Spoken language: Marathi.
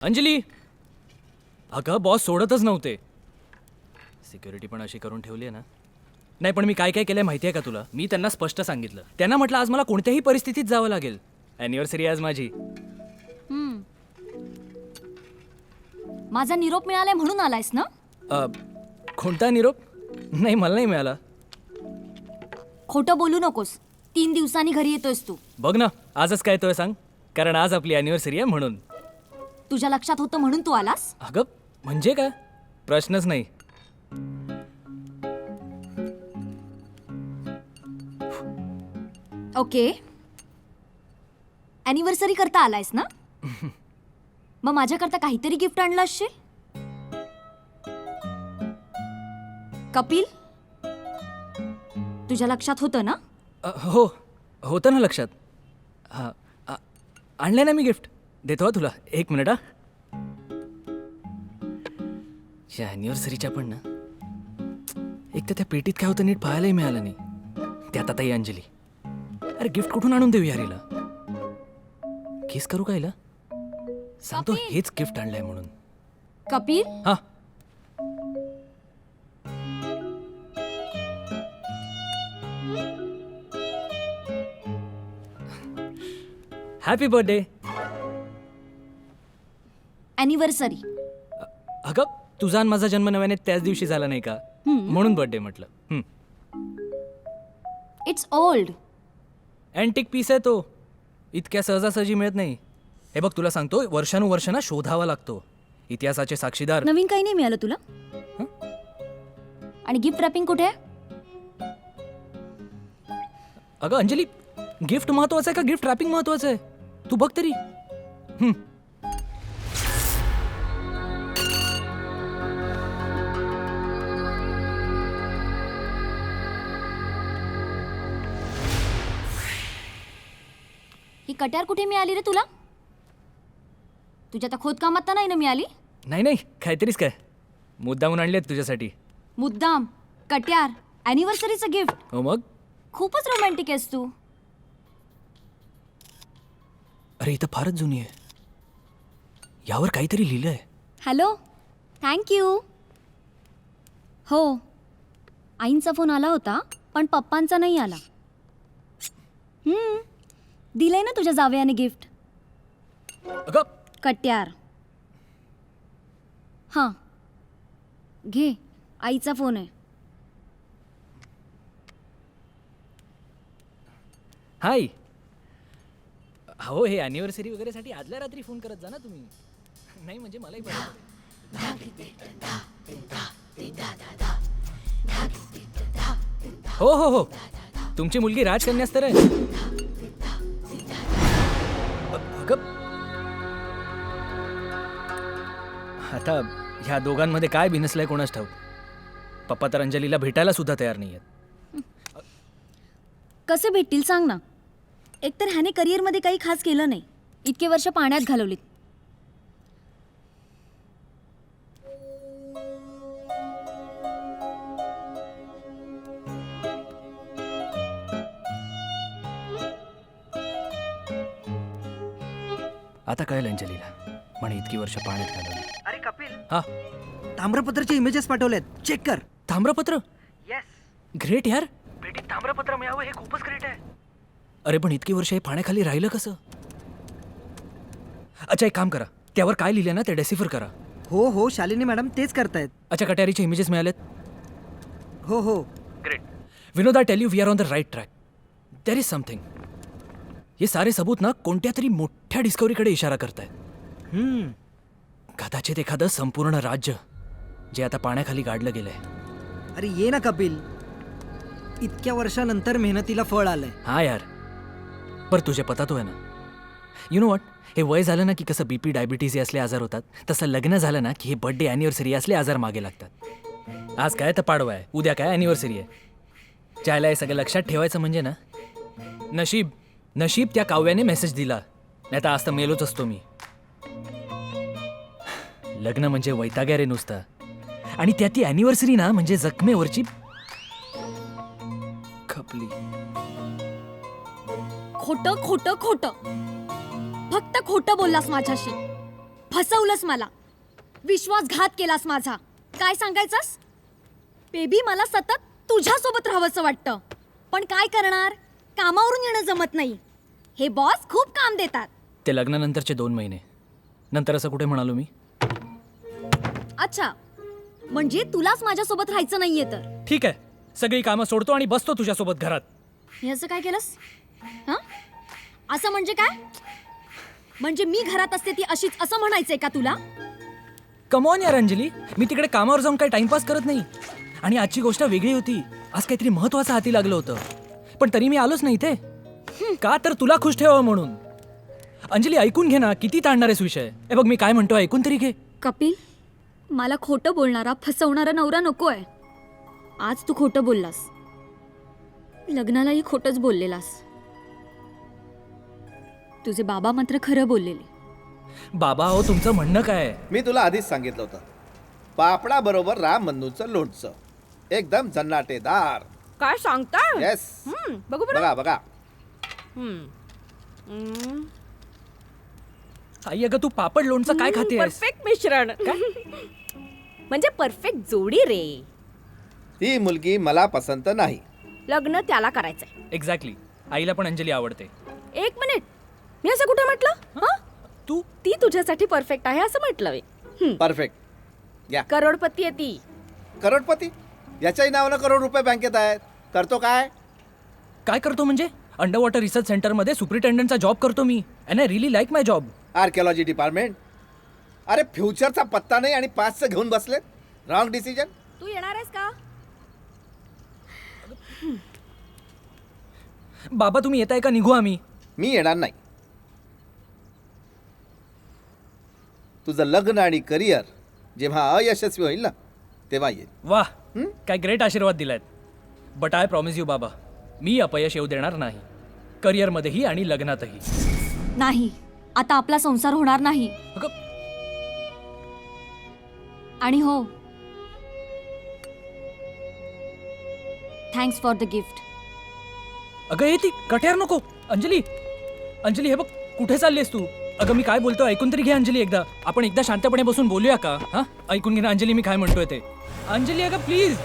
अंजली, अगं बॉस सोडतच नव्हते. सिक्युरिटी पण अशी करून ठेवली आहे ना. नाही पण मी काय काय केलंय माहिती आहे का तुला? मी त्यांना स्पष्ट सांगितलं. त्यांना म्हटलं आज मला कोणत्याही परिस्थितीत जावं लागेल. अॅनिव्हर्सरी आज माझी. माझा निरोप मिळालाय म्हणून आलायस ना? कोणता निरोप? नाही मला नाही मिळाला. खोटं बोलू नकोस. 3 दिवसांनी घरी येतोयस तू. बघ ना आजच काय येतोय सांग. कारण आज आपली अॅनिव्हर्सरी आहे म्हणून. तुझ्या लक्षात होतं म्हणून तू आलास? अगं म्हणजे काय? प्रश्नच नाही. ओके. अॅनिव्हर्सरी करता आलायस ना? मग माझ्याकरता काहीतरी गिफ्ट आणलं असशील? कपिल, तुझ्या लक्षात होतं ना? हो होतं ना लक्षात. हां आणलं ना मी गिफ्ट. देतो हा तुला. 1 मिनिट हा. या अॅनिव्हर्सरीच्या पण ना एक तर त्या पेटीत काय होतं नीट पाहायलाही मिळालं नाही. त्यात आता ही अंजली. अरे गिफ्ट कुठून आणून देऊ यार हिला? केस करू का हिला? सांगतो कपिल. हेच गिफ्ट आणलंय म्हणून. कपिल, हा हॅपी बर्थडे. अॅनिव्हर्सरी. अगं तुझा आणि माझा जन्म नव्याने त्याच दिवशी झाला नाही का? म्हणून बर्थडे म्हटलं. It's old. अँटिक पीस आहे तो. इतक्या सहजासहजी मिळत नाही. हे बघ तुला सांगतो वर्षानुवर्ष ना शोधावा लागतो. इतिहासाचे साक्षीदार. नवीन काही नाही मिळालं तुला? आणि गिफ्ट रॅपिंग कुठे आहे? अगं अंजली, गिफ्ट महत्वाचं आहे का गिफ्ट रॅपिंग महत्वाचं आहे? तू बघ तरी. ही कट्यार कुठे मिळाली रे तुला? तुझ्या त्या खोदकामात तर नाही ना मिळाली? नाही नाही काहीतरीच काय. मुद्दामून आणले तुझ्यासाठी. मुद्दाम कट्यार अॅनिव्हर्सरीचं गिफ्ट. हो मग. खूपच रोमॅन्टिक आहेस तू. अरे इथं फारच जुनी आहे. यावर काहीतरी लिहिलंय. Hello, thank you. हो, आईंचा फोन आला होता पण पप्पांचा नाही आला. दिलंय ना तुझ्या जावयाने गिफ्ट. अगं कट्यार. हां घे, आईचा फोन आहे. हाय. हो हे अॅनिव्हर्सरी वगैरेसाठी आदल्या रात्री फोन करत जा ना तुम्ही. नाही म्हणजे मलाही बरं पडेल. हो हो हो तुमची मुलगी राजकन्याच तर आहे. अगं आता ह्या दोघांमध्ये काय बिनसलंय कोणाच ठाऊक. पप्पा तर अंजलीला भेटायला सुद्धा तयार नाही आहेत. कसे भेटतील सांग ना. एकतर ह्याने करिअरमध्ये काही खास केलं नाही. इतके वर्ष पाण्यात घालवलीत. आता कळेल अंजलीला म्हणे इतकी वर्ष पाण्यात घालवली. अरे कपिल, हा ताम्रपत्राचे इमेजेस पाठवलेत, चेक कर. ताम्रपत्र. येस, ग्रेट यार. भेटीत ताम्रपत्र मिळावं हे खूपच ग्रेट आहे. अरे पण इतकी वर्ष हे पाण्याखाली राहिलं कसं? अच्छा एक काम करा, त्यावर काय लिहिलं ना ते डेसिफर करा. हो हो, शालिनी मॅडम तेच करतायत. अच्छा कट्यारीचे इमेजेस मिळालेत. हो हो. Great. Vinod I tell you we are on the right track. There is something. हे सारे सबूत ना कोणत्या तरी मोठ्या डिस्कवरीकडे इशारा करतायत. कदाचित एखादं संपूर्ण राज्य जे आता पाण्याखाली गाडलं गेलंय. अरे ये ना कपिल, इतक्या वर्षानंतर मेहनतीला फळ आलंय. हा यार, पर तुझे पता तो आहे ना. यू नो वॉट, हे वय झालं ना की कसं बीपी डायबिटीज हे असले आजार होतात, तसं लग्न झालं ना की हे बर्थडे अॅनिव्हर्सरी असले आजार मागे लागतात. आज काय तर पाडवा आहे, उद्या काय अॅनिव्हर्सरी आहे. चायला हे सगळं लक्षात ठेवायचं म्हणजे ना नशीब त्या काव्याने मेसेज दिला, नाही तर आज तर मेलोच असतो मी. लग्न म्हणजे वैताग्या रे नुसतं. आणि त्यात ती अॅनिव्हर्सरी ना म्हणजे जखमेवरची खपली. खोटं खोटं खोटं. फक्त खोटं बोललास माझ्याशी. फसवलंस मला, विश्वासघात केलास माझा. काय सांगायचंस? बेबी, मला सतत तुझ्यासोबत राहावंसं वाटतं, पण काय करणार, कामावरून येणं जमत नाही. हे बॉस खूप काम देतात. ते लग्नानंतरचे 2 महिने नंतर असं कुठे म्हणालो मी? अच्छा, म्हणजे तुलाच माझ्यासोबत राहायचं नाहीये तर? ठीक आहे, सगळी कामं सोडतो आणि बसतो तुझ्यासोबत घरात. हे असं काय केलंस? हां, असं म्हणजे काय? म्हणजे मी घरात असते ती अशीच असं म्हणायचंय का तुला? कमॉन यार अंजली, मी तिकडे कामावर जाऊन काही टाइमपास करत नाही. आणि आजची गोष्ट वेगळी होती. आज काहीतरी महत्वाचं हाती लागलं होतं, पण तरी मी आलोच नाही इथे. का तर तुला खुश ठेवावं म्हणून. अंजली ऐकून घे ना, किती ताणणारेस विषय. हे बघ मी काय म्हणतो ऐकून तरी घे. कपिल, मला खोटं बोलणारा फसवणारा नवरा नकोय. आज तू खोटं बोललास, लग्नालाही खोटंच बोललेलास. तुझे बाबा मात्र खरं बोललेले. बाबा हो, तुमचं म्हणणं काय आहे? मी तुला आधीच सांगितलं होतं, पापडा बरोबर राम बंधूचं लोणचं एकदम जन्नाटेदार. काय सांगता? येस, बघू बरं. बघा बघा. आई अगं, तू पापड लोणचं काय खातेस? परफेक्ट मिश्रण. म्हणजे परफेक्ट जोडी रे. ही मुलगी मला पसंत नाही. लग्न त्याला करायचंय. एक्झॅक्टली. आईला पण अंजली आवडते. 1 मिनिट, मी असं कुठं म्हटलं? हा, तू ती तुझ्यासाठी परफेक्ट आहे असं म्हटलं मी. परफेक्ट. या करोडपती आहे ती. करोडपती, याच्याही नावानं करोड रुपये बँकेत आहेत. करतो काय? काय करतो म्हणजे? अंडर वॉटर रिसर्च सेंटरमध्ये सुपरिटेंडंटचा जॉब करतो मी. And I really like my job. Archaeology department. अरे फ्युचरचा पत्ता नाही आणि 5चं घेऊन बसलेत. Wrong decision. तू येणार आहेस का? बाबा तुम्ही येताय का? निघू आम्ही. मी येणार नाही. तुझं लग्न आणि करिअर जेव्हा अयशस्वी होईल ना, तेव्हा येईल. वाह, काय ग्रेट आशीर्वाद दिलायत. बट आय प्रॉमिस यू बाबा, मी अपयश येऊ देणार नाही. करिअरमध्येही आणि लग्नातही. नाही, आता आपला संसार होणार नाही. अगं, आणि हो, थँक्स फॉर द गिफ्ट. अगं ये ती कट्यार नको. अंजली, अंजली हे बघ, कुठे चाललीस तू? अगं मी काय बोलतो ऐकून तरी घे अंजली. एकदा आपण एकदा शांतपणे बसून बोलूया का? हा, ऐकून घे ना अंजली, मी काय म्हणतोय ते. अंजली अगं प्लीज.